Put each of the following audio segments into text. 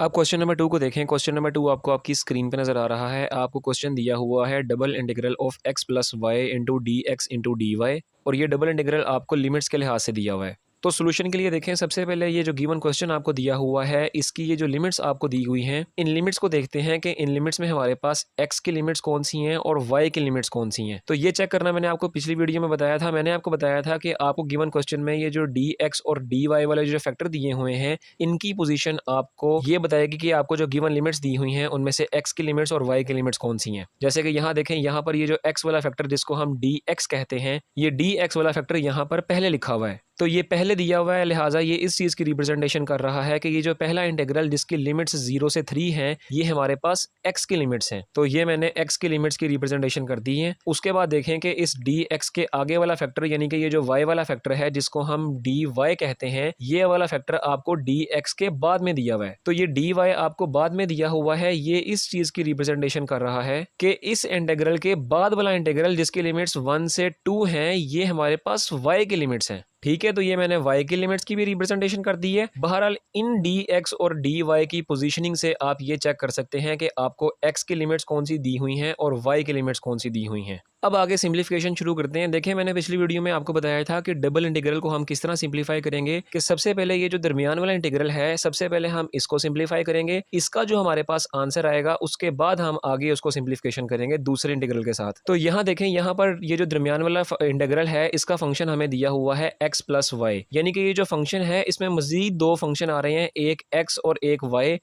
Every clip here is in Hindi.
आप क्वेश्चन नंबर 2 को देखें। क्वेश्चन नंबर 2 आपको आपकी स्क्रीन पे नज़र आ रहा है। आपको क्वेश्चन दिया हुआ है double integral of x plus y into d x into d y, और ये डबल इंटीग्रल आपको लिमिट्स के लिहाज से दिया हुआ है। तो सोल्यूशन के लिए देखें, सबसे पहले ये जो गिवन क्वेश्चन आपको दिया हुआ है, इसकी ये जो लिमिट्स आपको दी हुई हैं, इन लिमिट्स को देखते हैं कि इन लिमिट्स में हमारे पास x की लिमिट्स कौन सी हैं और y की लिमिट्स कौन सी हैं। तो ये चेक करना मैंने आपको पिछली वीडियो में बताया था। मैंने आपको बताया था कि आपको गिवन क्वेश्चन में ये जो dx और dy वाले जो फैक्टर दिए हुए हैं, इनकी पोजीशन आपको ये बताएगी कि आपको जो गिवन लिमिट्स दी हुई हैं उनमें से x की लिमिट्स और y की लिमिट्स कौन सी हैं। जैसे कि यहाँ देखें, यहाँ पर ये जो x वाला फैक्टर जिसको हम dx कहते हैं, ये dx वाला फैक्टर यहाँ पर पहले लिखा हुआ है। तो ये पहले दिया हुआ है, लिहाजा ये इस चीज़ की रिप्रेजेंटेशन कर रहा है कि ये जो पहला इंटीग्रल जिसकी लिमिट्स 0 से 3 हैं, ये हमारे पास x की लिमिट्स हैं। तो ये मैंने x की लिमिट्स की रिप्रेजेंटेशन कर दी है। उसके बाद देखें कि इस dx के आगे वाला फैक्टर यानी कि ये जो y वाला फैक्टर है जिसको हम dy कहते हैं, ये वाला फैक्टर आपको dx के बाद में दिया हुआ है। तो ये dy आपको बाद में दिया हुआ है, ये इस चीज़ की रिप्रेजेंटेशन कर रहा है कि इस इंटीग्रल के बाद वाला इंटीग्रल जिसकी लिमिट्स 1 से 2 हैं, ये हमारे पास y की लिमिट्स हैं। ठीक है, तो ये मैंने y की लिमिट्स की भी रिप्रेजेंटेशन कर दी है। बहरहाल इन dx और dy की पोजीशनिंग से आप ये चेक कर सकते हैं कि आपको x की लिमिट्स कौन सी दी हुई हैं और y की लिमिट्स कौन सी दी हुई हैं। अब आगे सिंप्लीफिकेशन शुरू करते हैं। देखें, मैंने पिछली वीडियो में आपको बताया था कि डबल इंटीग्रल को हम किस तरह सिंप्लीफाई करेंगे, कि सबसे पहले ये जो दरमियान वाला इंटीग्रल है, सबसे पहले हम इसको सिंप्लीफाई करेंगे। इसका जो हमारे पास आंसर आएगा उसके बाद हम आगे उसको सिंप्लीफिकेशन करेंगे दूसरे इंटीग्रल के साथ। तो यहाँ देखें, यहाँ पर ये जो दरमियान वाला इंटीग्रल है, इसका फंक्शन हमें दिया हुआ है x प्लस वाई, यानी कि ये जो फंक्शन है इसमें मजीद दो फंक्शन आ रहे हैं, एक x और एक y।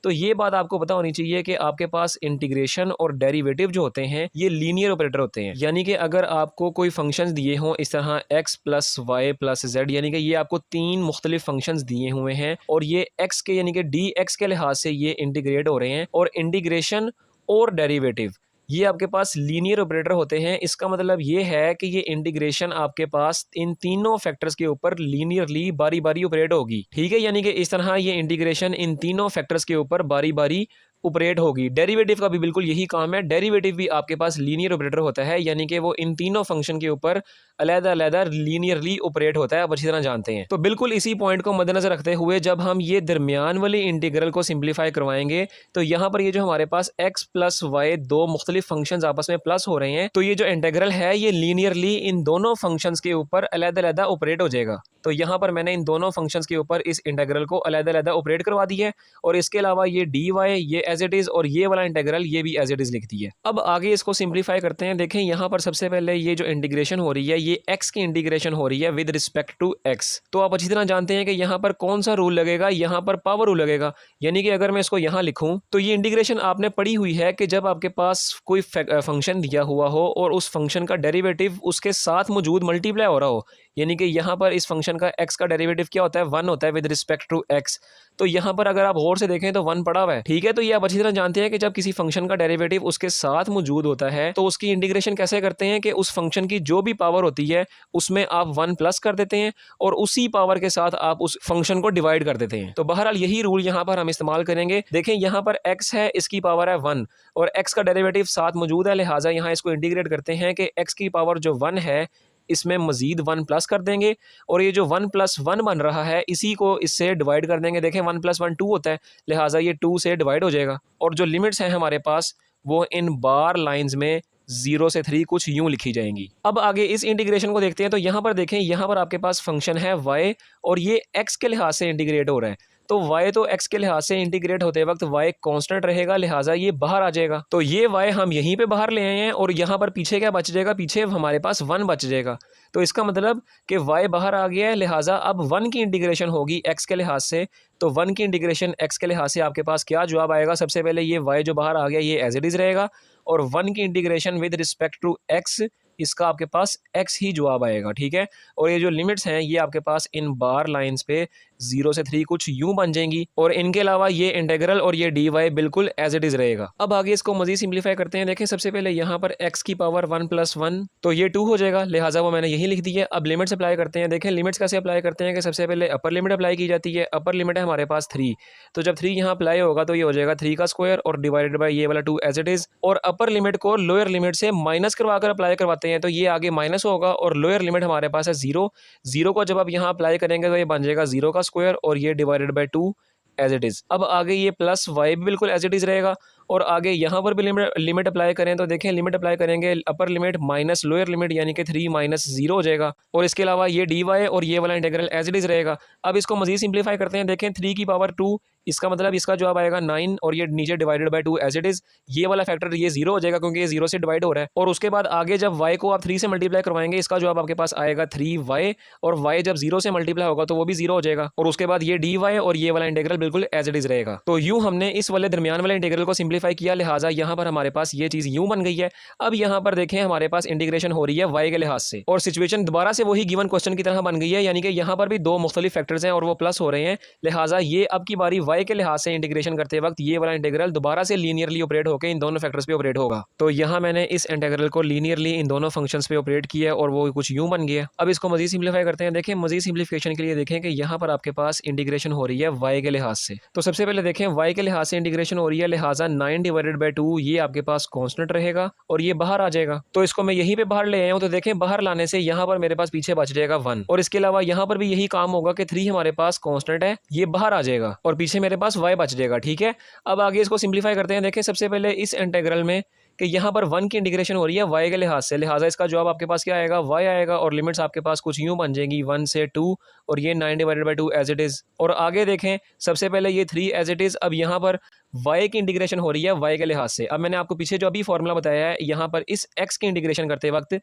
तो ये बात आपको पता होनी चाहिए कि आपके पास इंटीग्रेशन और डेरिवेटिव जो होते हैं ये लीनियर ऑपरेटर होते हैं। यानी कि अगर आपको कोई फंक्शंस दिए हों इस तरह x plus y plus z, यानी कि ये आपको तीन मुख्तलिफ फंक्शंस दिए हुए हैं और ये x के यानी कि dx के लिहाज से ये इंटीग्रेट हो रहे हैं, और इंटीग्रेशन और डेरिवेटिव ये आपके पास लीनियर ऑपरेटर होते हैं। इसका मतलब ये है कि ये इंटीग्रेशन आपके पास इन तीनों फैक्टर्स के ऊपर लीनियरली बारी बारी ऑपरेट होगी। ठीक है, यानी कि इस तरह ये इंटीग्रेशन इन तीनों फैक्टर्स के ऊपर बारी बारी ऑपरेट होगी। डेरिवेटिव का भी बिल्कुल यही काम है। डेरिवेटिव भी आपके पास लीनियर ऑपरेटर होता है, यानी कि वो इन तीनों फंक्शन के ऊपर अलग-अलग लीनियरली ऑपरेट होता है, आप अच्छी तरह जानते हैं। तो बिल्कुल इसी पॉइंट को मद्देनजर रखते हुए जब हम ये दरमियान वाली इंटीग्रल को सिंप्लीफाई करवाएंगे, तो यहाँ पर ये जो हमारे पास x प्लस वाई दो मुख्तलिफ फंक्शंस आपस में प्लस हो रहे हैं, तो ये जो इंटीग्रल है ये लीनियरली इन दोनों फंक्शंस के ऊपर अलग-अलग ऑपरेट हो जाएगा। तो यहाँ पर मैंने इन दोनों फंक्शंस के ऊपर इस इंटीग्रल को अलग-अलग ऑपरेट करवा दी है, और इसके अलावा ये dy ये एज इट इज और ये वाला इंटीग्रल ये भी एज इट इज लिख दी है। अब आगे इसको सिंप्लीफाई करते हैं। देखें, यहाँ पर सबसे पहले ये जो इंटीग्रेशन हो रही है ये x की इंटीग्रेशन हो रही है विद रिस्पेक्ट टू x। तो आप अच्छी तरह जानते हैं कि यहाँ पर कौन सा रूल लगेगा, यहाँ पर पावर रूल लगेगा। यानी कि अगर मैं इसको यहाँ लिखूँ तो ये इंटीग्रेशन आपने पढ़ी हुई है कि जब आपके पास कोई फंक्शन दिया हुआ हो और उस फंक्शन का डेरिवेटिव उसके साथ मौजूद मल्टीप्लाई हो रहा हो, यानी कि यहाँ पर इस फंक्शन का x का डेरिवेटिव क्या होता है, 1 होता है विद रिस्पेक्ट टू x। तो यहाँ पर अगर आप गौर से देखें तो 1 पड़ा हुआ है। ठीक है, तो ये आप अच्छी तरह जानते हैं कि जब किसी फंक्शन का डेरिवेटिव उसके साथ मौजूद होता है तो उसकी इंटीग्रेशन कैसे करते हैं कि उस फंक्शन की जो भी पावर होती है उसमें आप 1 प्लस कर देते हैं और उसी पावर के साथ आप उस फंक्शन को डिवाइड कर देते हैं। तो बहरहाल यही रूल यहाँ पर हम इस्तेमाल करेंगे। देखें, यहाँ पर x है, इसकी पावर है 1 और x का डेरिवेटिव साथ मौजूद है, लिहाजा यहाँ इसको इंटीग्रेट करते हैं कि x की पावर जो 1 है इसमें मजीद 1 प्लस कर देंगे, और ये जो 1 प्लस 1 बन रहा है इसी को इससे डिवाइड कर देंगे। देखें, 1 प्लस 1 2 होता है, लिहाजा ये 2 से डिवाइड हो जाएगा, और जो लिमिट्स हैं हमारे पास वो इन बार लाइंस में 0 से 3 कुछ यूं लिखी जाएंगी। अब आगे इस इंटीग्रेशन को देखते हैं। तो यहाँ पर देखें, यहाँ पर आपके पास फंक्शन है y और ये x के लिहाज से इंटीग्रेट हो रहा है। तो y तो x के लिहाज से इंटीग्रेट होते वक्त y कांस्टेंट रहेगा, लिहाजा ये बाहर आ जाएगा। तो ये y हम यहीं पे बाहर ले आए हैं और यहाँ पर पीछे क्या बच जाएगा, पीछे हमारे पास 1 बच जाएगा। तो इसका मतलब कि y बाहर आ गया है, लिहाजा अब 1 की इंटीग्रेशन होगी x के लिहाज से। तो 1 की इंटीग्रेशन x के लिहाज से आपके पास क्या जवाब आएगा, सबसे पहले ये y जो बाहर आ गया ये एज इट इज रहेगा, और 1 की integration with respect to x, इसका आपके पास x ही जवाब आएगा। ठीक है, और ये जो लिमिट्स हैं ये आपके पास इन बार लाइंस पे 0 से 3 कुछ यूं बन जाएंगी, और इनके अलावा ये इंटीग्रल और ये dy बिल्कुल एज इट इज रहेगा। अब आगे इसको मजीद सिंप्लीफाई करते हैं। देखें, सबसे पहले यहाँ पर x की पावर 1 प्लस 1 तो ये 2 हो जाएगा, लिहाजा वो मैंने यही लिख दी है। अब लिमिट्स अप्लाई करते हैं। देखें, लिमिट्स कैसे अप्लाई करते हैं कि सबसे पहले अपर लिमिट अप्लाई की जाती है। अपर लिमिट है हमारे पास 3, तो जब 3 यहाँ अप्लाई होगा तो ये हो जाएगा 3 का स्क्वायर और डिवाइडेड बाई ये वाला 2 एज इट इज, और अपर लिमिट को लोअर लिमिट से माइनस करवा कर अप्लाई करवाते हैं, तो ये आगे माइनस होगा और लोअर लिमिट हमारे पास है 0। 0 को जब आप यहाँ अप्लाई करेंगे तो ये बन जाएगा 0 का स्क्वायर और ये divided by 2 as it is. अब आगे ये प्लस वाई भी बिल्कुल एज इट इज़ रहेगा और आगे यहाँ पर भी लिमिट अप्लाई करें तो देखें लिमिट अप्लाई करेंगे upper limit minus lower limit यानी कि 3 माइनस 0 हो जाएगा और इसके अलावा ये डी वाई और ये वाला इंटीग्रल एज इट इज़ रहेगा। अब इसको मजीद सिंप्लीफाई करते हैं, देखें 3 की पावर 2, इसका मतलब इसका जवाब आएगा 9 और ये नीचे divided by 2 as it is. ये वाला फैक्टर ये 0 हो जाएगा क्योंकि ये 0 से डिवाइड हो रहा है और उसके बाद आगे जब y को आप 3 से मल्टीप्लाई करवाएंगे इसका जवाब आपके पास आएगा 3y और y जब 0 से मल्टीप्लाई होगा तो वो भी 0 हो जाएगा और उसके बाद ये dy और ये वाला इंटीग्रल बिल्कुल एज इट इज़ रहेगा। तो यूं हमने इस वाले दरमियान वाले इंटीग्रल को सिंप्लीफाई किया, लिहाजा यहाँ पर हमारे पास ये चीज़ यूं बन गई है। अब यहाँ पर देखें हमारे पास इंटीग्रेशन हो रही है y के लिहाज से और सिचुएशन दोबारा से वही गिवन क्वेश्चन की तरह बन गई है, यानी कि यहाँ पर भी दो मुख्तलिफ फैक्टर्स हैं और वो प्लस हो रहे हैं, लिहाजा ये अब की बारी y के लिहाज से इंटीग्रेशन करते वक्त ये वाला इंटीग्रल दोबारा से लीनियरली ऑपरेट होकर इन दोनों फैक्टर्स पे ऑपरेट होगा। तो यहाँ मैंने इस इंटीग्रल को लीनियरली इन दोनों फंक्शंस पे ऑपरेट किया और वो कुछ यूं बन गया। अब इसको मजीद सिंप्लीफाई करते हैं, देखें मजीद सिंप्लीफिकेशन के लिए देखें कि यहाँ पर आपके पास इंटीग्रेशन हो रही है y के लिहाज से। तो सबसे पहले देखें y के लिहाज से इंटीग्रेशन हो रही है, लिहाजा 9 डिवाइडेड बाई 2 ये आपके पास कॉन्स्टेंट रहेगा और ये बाहर आ जाएगा। तो इसको मैं यहीं पे बाहर ले आया हूँ, तो देखें बाहर लाने से यहाँ पर मेरे पास पीछे बच जाएगा 1 और इसके अलावा यहाँ पर भी यही काम होगा कि 3 हमारे पास कॉन्स्टेंट है, ये बाहर आ जाएगा और पीछे मेरे पास y बच जाएगा। ठीक है, अब आगे इसको सिंप्लीफाई करते हैं। देखें सबसे पहले इस इंटीग्रल में कि यहाँ पर 1 की इंटीग्रेशन हो रही है y के लिहाज से, लिहाजा इसका जवाब आपके पास क्या आएगा, y आएगा और लिमिट्स आपके पास कुछ यूं बन जाएंगी 1 से 2 और ये 9 divided by 2 as it is. और आगे देखें सबसे पहले ये 3 एज इट इज़। अब यहाँ पर y की इंटीग्रेशन हो रही है y के लिहाज से। अब मैंने आपको पीछे जो अभी फॉर्मूला बताया है यहाँ पर इस x की इंटीग्रेशन करते वक्त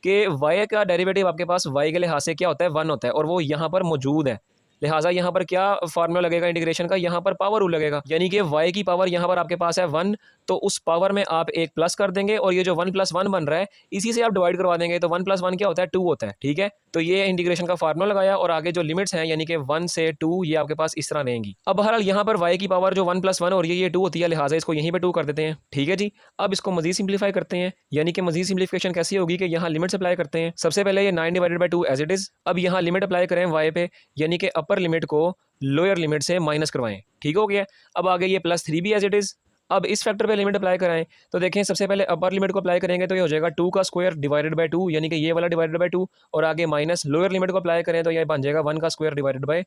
कि y का डेरिवेटिव आपके पास y के लिहाज से क्या होता है, 1 होता है और वो यहाँ पर मौजूद है, लिहाजा यहाँ पर क्या फार्मूला लगेगा इंटीग्रेशन का, यहाँ पर पावर रूल लगेगा, यानी कि y की पावर यहाँ पर आपके पास है 1 तो उस पावर में आप एक प्लस कर देंगे और ये जो 1 + 1 बन रहा है इसी से आप डिवाइड करवा देंगे तो 1 + 1 क्या होता है, 2 होता है। ठीक है, तो ये इंटीग्रेशन का फार्मूला लगाया और आगे जो लिमिट्स हैं यानी कि 1 से 2 ये आपके पास इस तरह रहेंगी। अब बहरहाल यहाँ पर y की पावर जो 1 + 1 और ये 2 होती है, लिहाजा इसको यहीं पर 2 कर देते हैं। ठीक है जी, अब इसको मजीद सिंप्लीफाई करते हैं, यानी कि मजीद सिंप्लीफिकेशन कैसी होगी कि यहाँ लिमिट्स अप्लाई करते हैं। सबसे पहले ये 9 divided by 2 as it is. अब यहाँ लिमिट अप्लाई करें y पे, यानी कि अपर लिमिट को लोअर लिमिट से माइनस करवाएं। ठीक हो गया, अब आगे ये +3 भी एज इट इज़। अब इस फैक्टर पे लिमिट अप्लाई कराएं तो देखें सबसे पहले अपर लिमिट को अप्लाई करेंगे तो ये हो जाएगा 2 का स्क्वायर डिवाइडेड बाई 2, यानी कि ये वाला डिवाइडेड बाई 2 और आगे माइनस लोअर लिमिट को अप्लाई करें तो ये बन जाएगा 1 का स्क्वायर डिवाइडेड बाई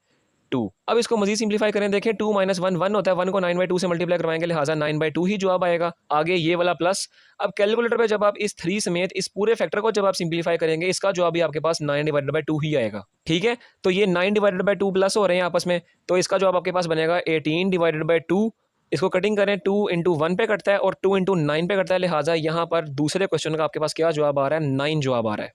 2। अब इसको मजीद सिंप्लीफाई करें, देखें 2 - 1 1 होता है, 1 को 9/2 से मल्टीप्लाई करवाएंगे, लिहाजा 9/2 ही जवाब आएगा। आगे ये वाला प्लस, अब कैलकुलेटर पे जब आप इस 3 समेत इस पूरे फैक्टर को जब आप सिंप्लीफाई करेंगे इसका जवाब भी आपके पास 9 डिवाइडेड बाई 2 ही आएगा। ठीक है, तो ये 9 डिवाइडेड बाई 2 प्लस हो रहे हैं आपस में, तो इसका जवाब आपके पास बनेगा 18 डिवाइडेड बाई 2। इसको कटिंग करें 2 × 1 पे कटता है और 2 × 9 पे कटता है, लिहाजा यहाँ पर दूसरे क्वेश्चन का आपके पास क्या जवाब आ रहा है, 9 जवाब आ रहा है।